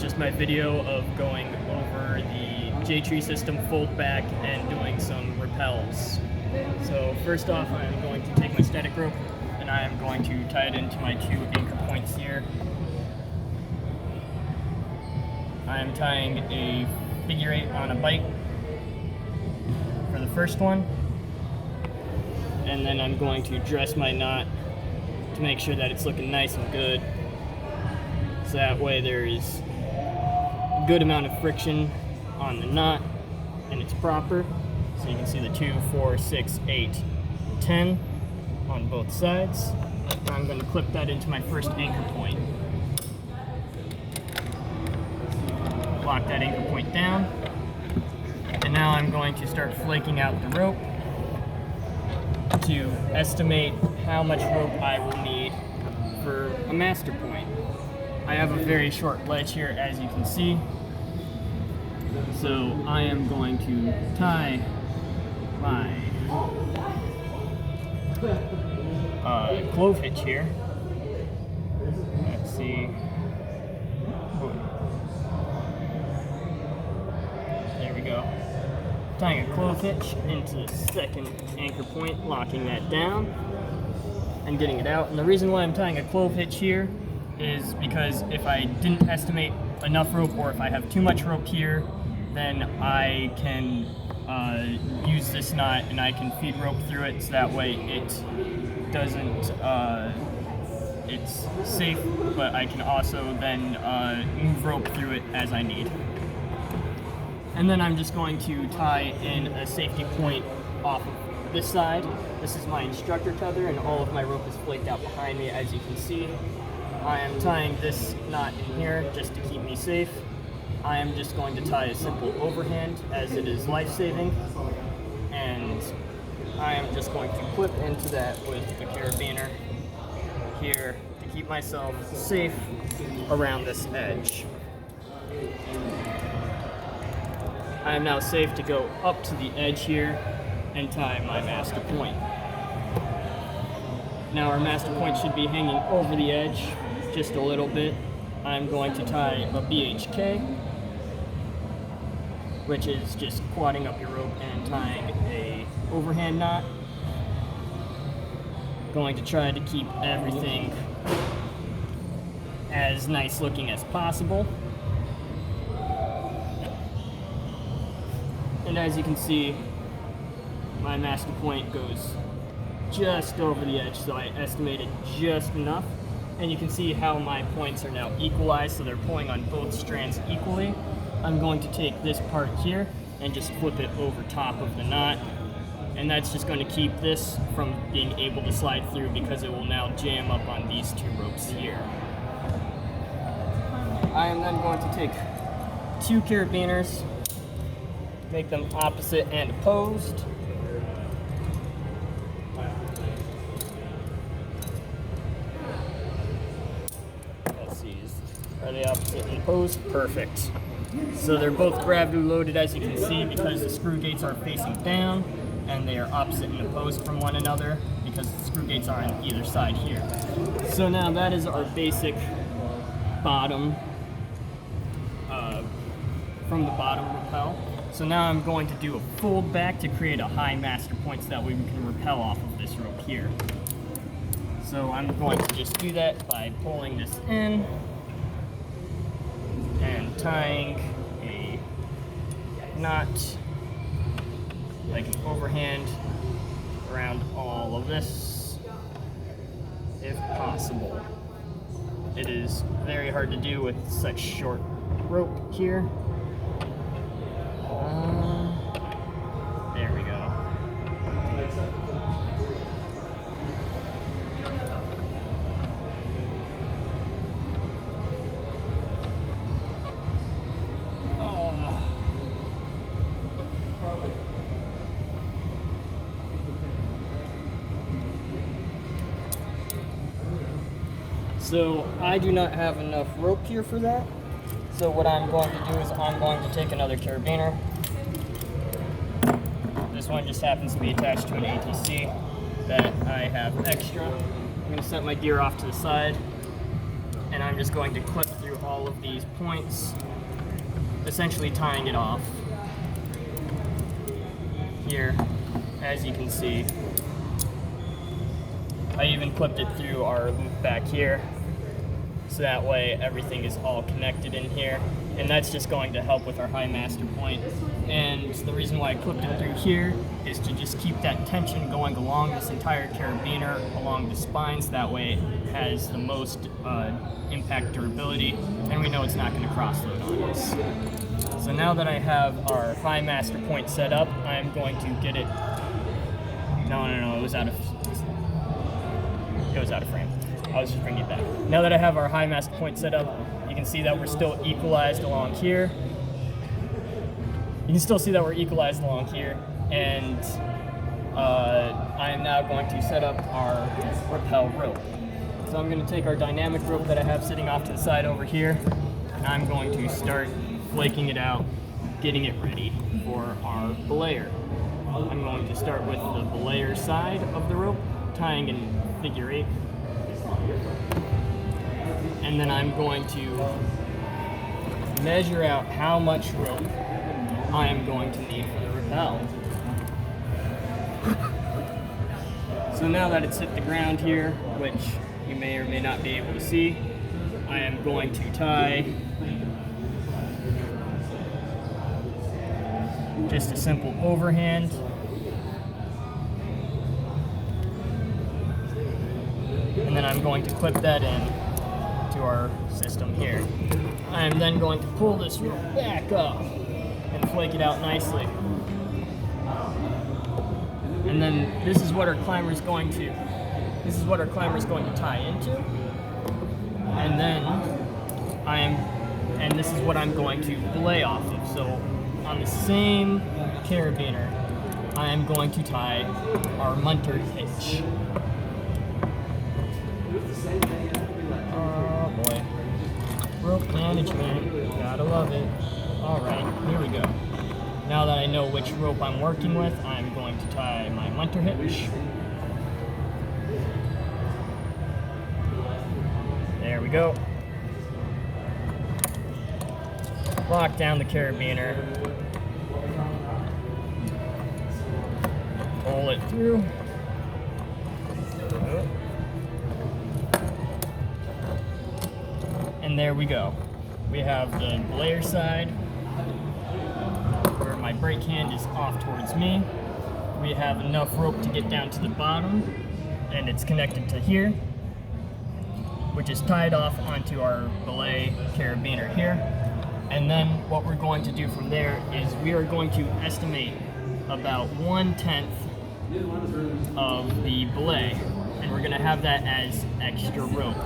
just my video of going over the J-Tree system foldback and doing some repels. So first off, I'm going to take my static rope and I am going to tie it into my 2 anchor points here. I am tying a figure 8 on a bite for the first one, and then I'm going to dress my knot to make sure that it's looking nice and good, so that way there is a good amount of friction on the knot and it's proper. So you can see the 2, 4, 6, 8, 10 on both sides. And I'm going to clip that into my first anchor point. Lock that anchor point down. And now I'm going to start flaking out the rope to estimate how much rope I will need for a master point. I have a very short ledge here, as you can see. So I am going to tie my clove hitch here. Let's see. There we go. Tying a clove hitch into the second anchor point, locking that down and getting it out. And the reason why I'm tying a clove hitch here is because if I didn't estimate enough rope, or if I have too much rope here, then I can use this knot and I can feed rope through it, so that way it doesn't, it's safe, but I can also then move rope through it as I need. And then I'm just going to tie in a safety point off of this side. This is my instructor tether, and all of my rope is flaked out behind me, as you can see. I am tying this knot in here just to keep me safe. I am just going to tie a simple overhand, as it is life-saving, and I am just going to clip into that with a carabiner here to keep myself safe around this edge. I am now safe to go up to the edge here and tie my master point. Now our master point should be hanging over the edge just a little bit. I'm going to tie a BHK, which is just quadding up your rope and tying a overhand knot. Going to try to keep everything as nice looking as possible. And as you can see, my master point goes just over the edge, so I estimated just enough. And you can see how my points are now equalized, so they're pulling on both strands equally. I'm going to take this part here and just flip it over top of the knot, and that's just going to keep this from being able to slide through, because it will now jam up on these 2 ropes here. I am then going to take 2 carabiners, make them opposite and opposed. Let's see, are they opposite and opposed? Perfect. So they're both gravity loaded, as you can see, because the screw gates are facing down, and they are opposite and opposed from one another because the screw gates are on either side here. So now that is our basic bottom, from the bottom repel. So now I'm going to do a fold back to create a high master point, so that way we can repel off of this rope here. So I'm going to just do that by pulling this in and tying a knot, like an overhand, around all of this, if possible. It is very hard to do with such short rope here. There we go. So I do not have enough rope here for that. So what I'm going to do is I'm going to take another carabiner. This one just happens to be attached to an ATC that I have extra. I'm going to set my gear off to the side, and I'm just going to clip through all of these points, essentially tying it off. Here, as you can see, I even clipped it through our loop back here, so that way everything is all connected in here, and that's just going to help with our high master point. And the reason why I clipped it through here is to just keep that tension going along this entire carabiner, along the spines, that way it has the most impact durability, and we know it's not going to cross load on us. So now that I have our high master point set up, I'm going to get it, it was out of frame. I was just bringing it back. Now that I have our high master point set up, you can see that we're still equalized along here. You can still see that we're equalized along here, and I am now going to set up our repel rope. So I'm going to take our dynamic rope that I have sitting off to the side over here, and I'm going to start flaking it out, getting it ready for our belayer. I'm going to start with the belayer side of the rope, tying in figure 8. And then I'm going to measure out how much rope I am going to need for the repel. So now that it's hit the ground here, which you may or may not be able to see, I am going to tie just a simple overhand. And then I'm going to clip that in to our system here. I am then going to pull this rope back up and flake it out nicely. And then this is what our climber is going to tie into. And then this is what I'm going to belay off of. So on the same carabiner, I am going to tie our munter hitch. Oh boy. Rope management, gotta love it. Alright, here we go. Now that I know which rope I'm working with, I'm going to tie my munter hitch. There we go. Lock down the carabiner. Pull it through. And there we go. We have the belayer side, where my brake hand is off towards me. We have enough rope to get down to the bottom, and it's connected to here, which is tied off onto our belay carabiner here. And then what we're going to do from there is we are going to estimate about 1/10 of the belay, and we're going to have that as extra rope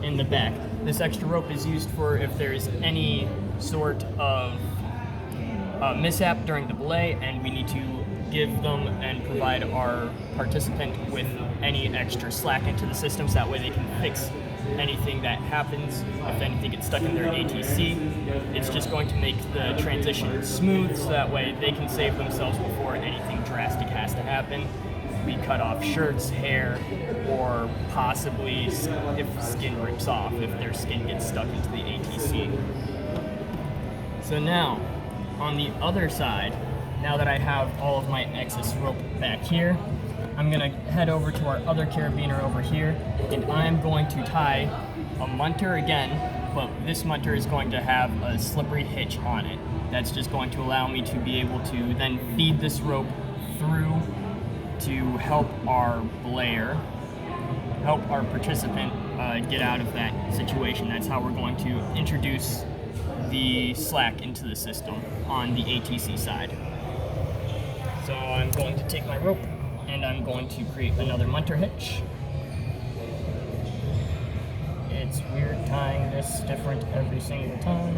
in the back. This extra rope is used for if there's any sort of mishap during the belay, and we need to give them and provide our participant with any extra slack into the system, so that way they can fix anything that happens. If anything gets stuck in their ATC, it's just going to make the transition smooth, so that way they can save themselves before anything drastic has to happen. We cut off shirts, hair, or possibly if skin rips off, if their skin gets stuck into the ATC. So now, on the other side, now that I have all of my excess rope back here, I'm gonna head over to our other carabiner over here, and I'm going to tie a munter again, but this munter is going to have a slippery hitch on it. That's just going to allow me to be able to then feed this rope through to help our belayer, help our participant get out of that situation. That's how we're going to introduce the slack into the system on the ATC side. So I'm going to take my rope and I'm going to create another munter hitch. It's weird tying this different every single time.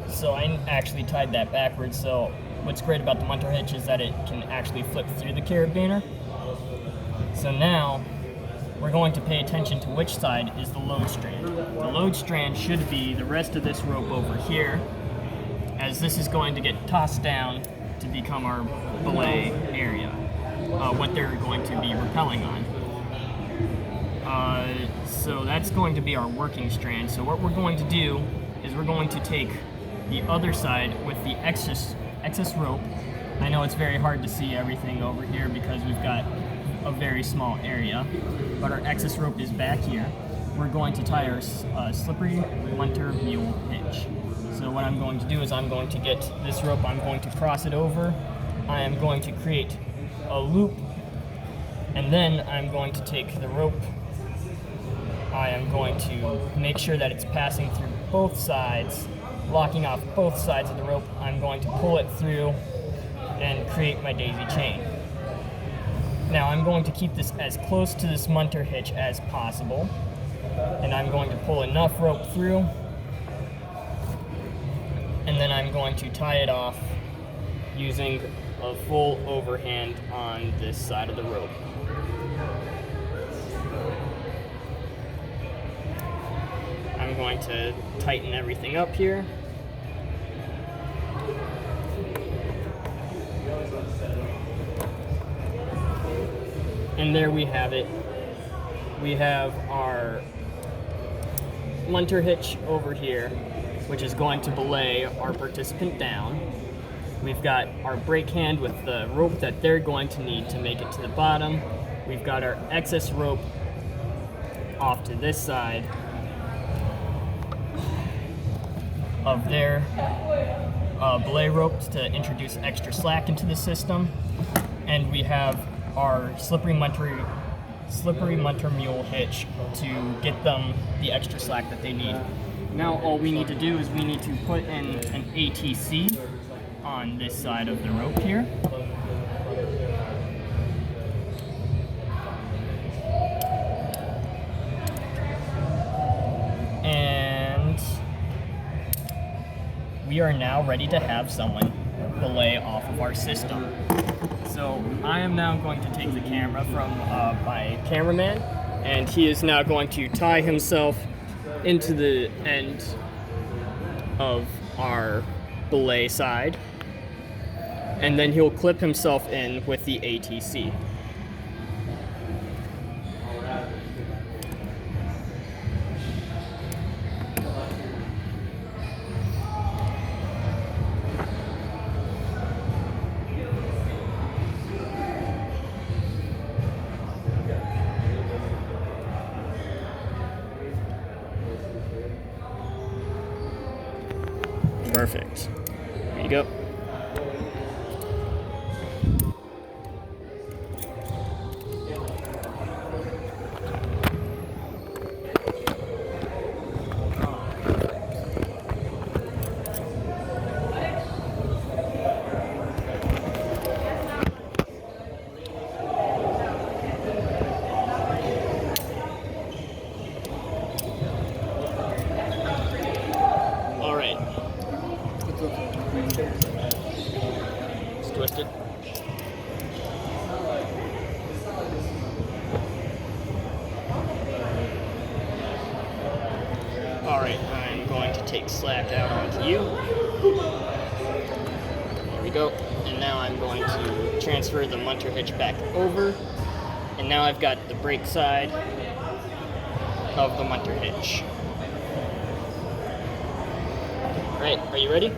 So I actually tied that backwards, so what's great about the munter hitch is that it can actually flip through the carabiner. So now we're going to pay attention to which side is the load strand. The load strand should be the rest of this rope over here, as this is going to get tossed down to become our belay area, what they're going to be rappelling on. So that's going to be our working strand. So what we're going to do is we're going to take the other side with the excess rope. I know it's very hard to see everything over here because we've got a very small area, but our excess rope is back here. We're going to tie our slippery munter mule hitch. So what I'm going to do is I'm going to get this rope, I'm going to cross it over, I am going to create a loop, and then I'm going to take the rope, I am going to make sure that it's passing through both sides, locking off both sides of the rope. I'm going to pull it through and create my daisy chain. Now I'm going to keep this as close to this munter hitch as possible, and I'm going to pull enough rope through, and then I'm going to tie it off using a full overhand on this side of the rope. I'm going to tighten everything up here. And there we have it. We have our munter hitch over here, which is going to belay our participant down. We've got our brake hand with the rope that they're going to need to make it to the bottom. We've got our excess rope off to this side of their belay ropes to introduce extra slack into the system. And we have our slippery munter mule hitch to get them the extra slack that they need. Now all we need to do is we need to put in an ATC on this side of the rope here. And we are now ready to have someone belay off of our system. So I am now going to take the camera from my cameraman, and he is now going to tie himself into the end of our belay side, and then he'll clip himself in with the ATC. Perfect. There you go. All right. It's twisted. Alright, I'm going to take slack out onto you. There we go. And now I'm going to transfer the munter hitch back over. And now I've got the brake side of the munter hitch. Alright, are you ready?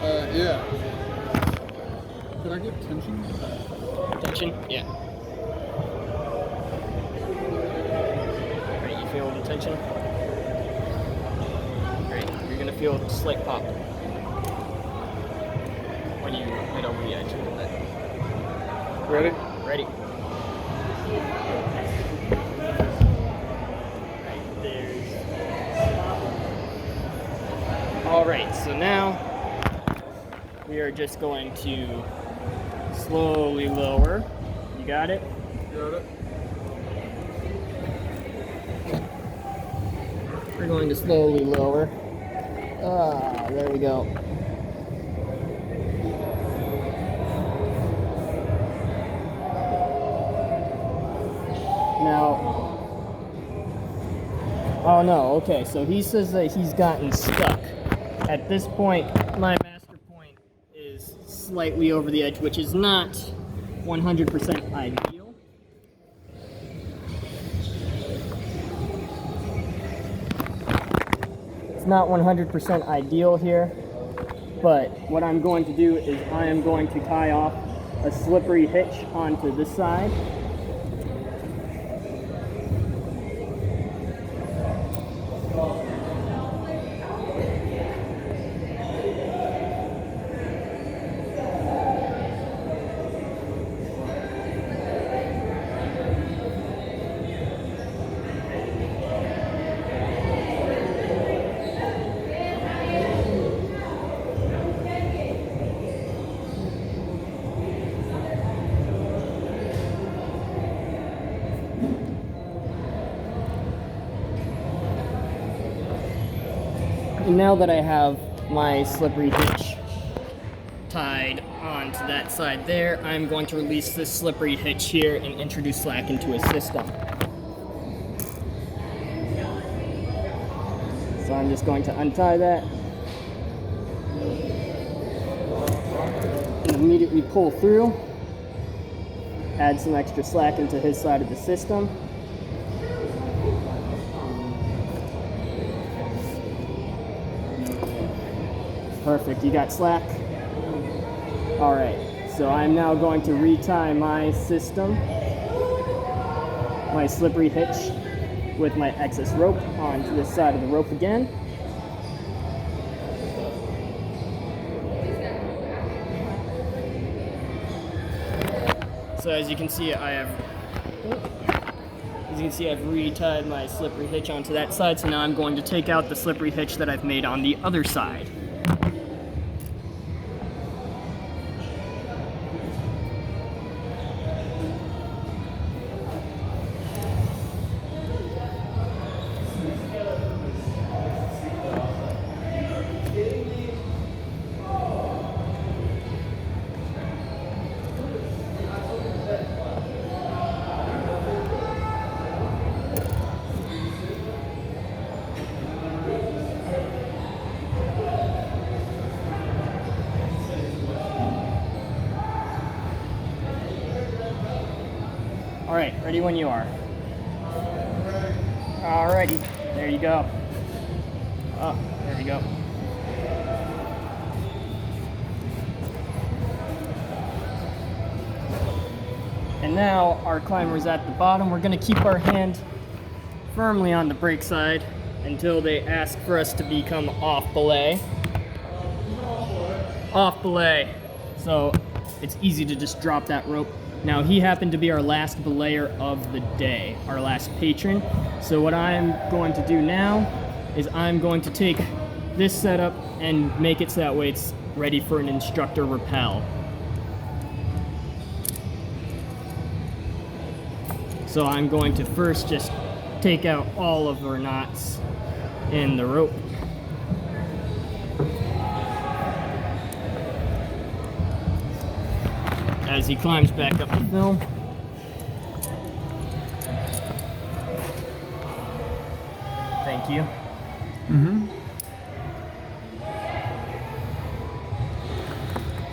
Yeah. Could I get tension? Tension? Yeah. Alright, you feel the tension? Great. You're gonna feel a slight pop when you hit over the edge a little bit. Ready? Ready. Right there. Alright, so now we are just going to slowly lower. You got it? Got it. We're going to slowly lower. Ah, there we go. Oh no, okay, so he says that he's gotten stuck. At this point, my master point is slightly over the edge, which is not 100% ideal. It's not 100% ideal here, but what I'm going to do is I am going to tie off a slippery hitch onto this side. And now that I have my slippery hitch tied onto that side there, I'm going to release this slippery hitch here and introduce slack into a system. So I'm just going to untie that and immediately pull through, add some extra slack into his side of the system. Perfect, you got slack? All right, so I'm now going to retie my system, my slippery hitch, with my excess rope onto this side of the rope again. So as you can see, I've retied my slippery hitch onto that side, so now I'm going to take out the slippery hitch that I've made on the other side. All right, ready when you are. Alrighty, there you go. Oh, there you go. And now our climber is at the bottom. We're gonna keep our hand firmly on the brake side until they ask for us to become off belay. Off belay. So it's easy to just drop that rope. Now he happened to be our last belayer of the day, our last patron. So what I'm going to do now is I'm going to take this setup and make it so that way it's ready for an instructor rappel. So I'm going to first just take out all of our knots in the rope. As he climbs back up the film. Thank you.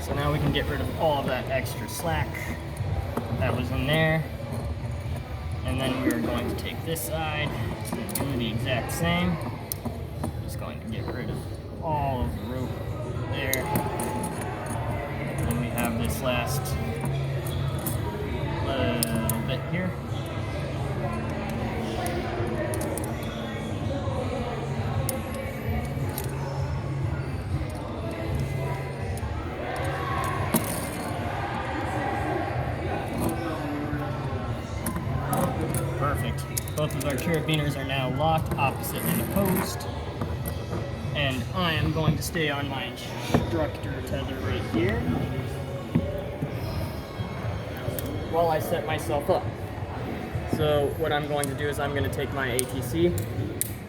So now we can get rid of all of that extra slack that was in there. And then we're going to take this side and do the exact same. Just going to get rid of all of the rope there. And we have this last little bit here. Perfect. Both of our carabiners are now locked opposite and opposed. And I am going to stay on my instructor tether right here while I set myself up. So what I'm going to do is I'm going to take my ATC,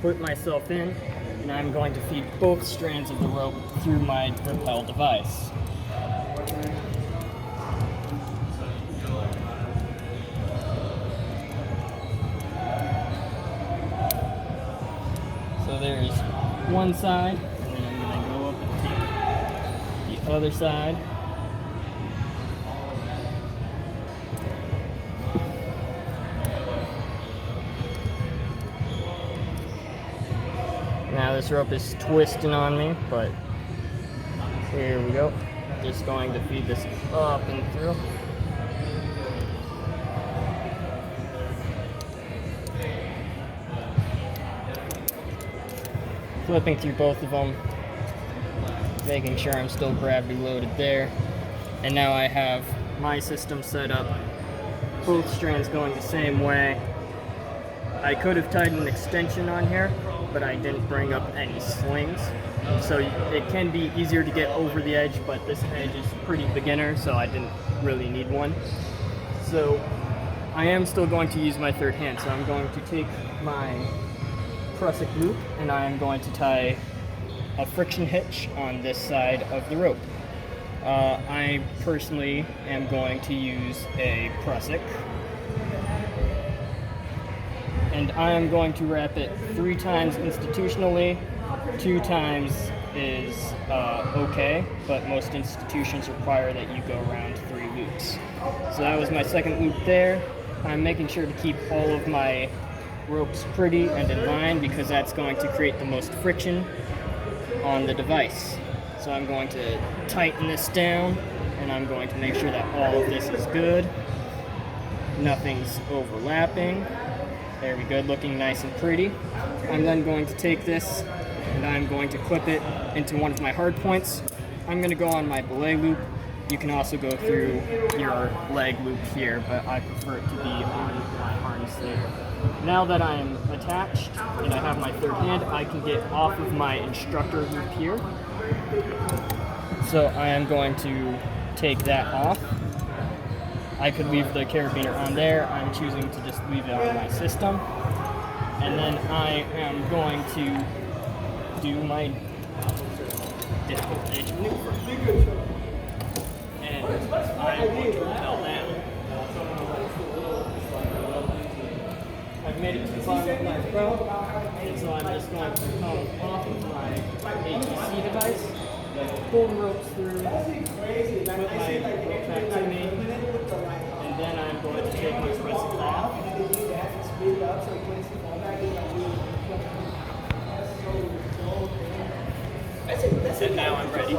put myself in, and I'm going to feed both strands of the rope through my repel device. one side, and then I'm going to go up and take the other side. Now this rope is twisting on me, but here we go. Just going to feed this up and through. Flipping through both of them, making sure I'm still gravity loaded there. And now I have my system set up, both strands going the same way. I could have tied an extension on here, but I didn't bring up any slings. So it can be easier to get over the edge, but this edge is pretty beginner, so I didn't really need one. So I am still going to use my third hand, so I'm going to take my prusik loop and I am going to tie a friction hitch on this side of the rope. I personally am going to use a prusik, and I am going to wrap it 3 times institutionally. 2 times is okay, but most institutions require that you go around 3 loops. So that was my second loop there. I'm making sure to keep all of my ropes pretty and in line because that's going to create the most friction on the device. So I'm going to tighten this down, and I'm going to make sure that all of this is good. Nothing's overlapping. There we go, looking nice and pretty. I'm then going to take this and I'm going to clip it into one of my hard points. I'm going to go on my belay loop. You can also go through your leg loop here, but I prefer it to be on my harness there. Now that I am attached and I have my third hand, I can get off of my instructor loop here. So I am going to take that off. I could leave the carabiner on there. I'm choosing to just leave it on my system. And then I am going to do my difficult edge maneuver. And I'm going to repel down. I've made it to the bottom of my throat, and so I'm just going to come off of my ATC device, pull the ropes through, put my rope back to me, and then I'm going to take my prusik off. And now I'm ready.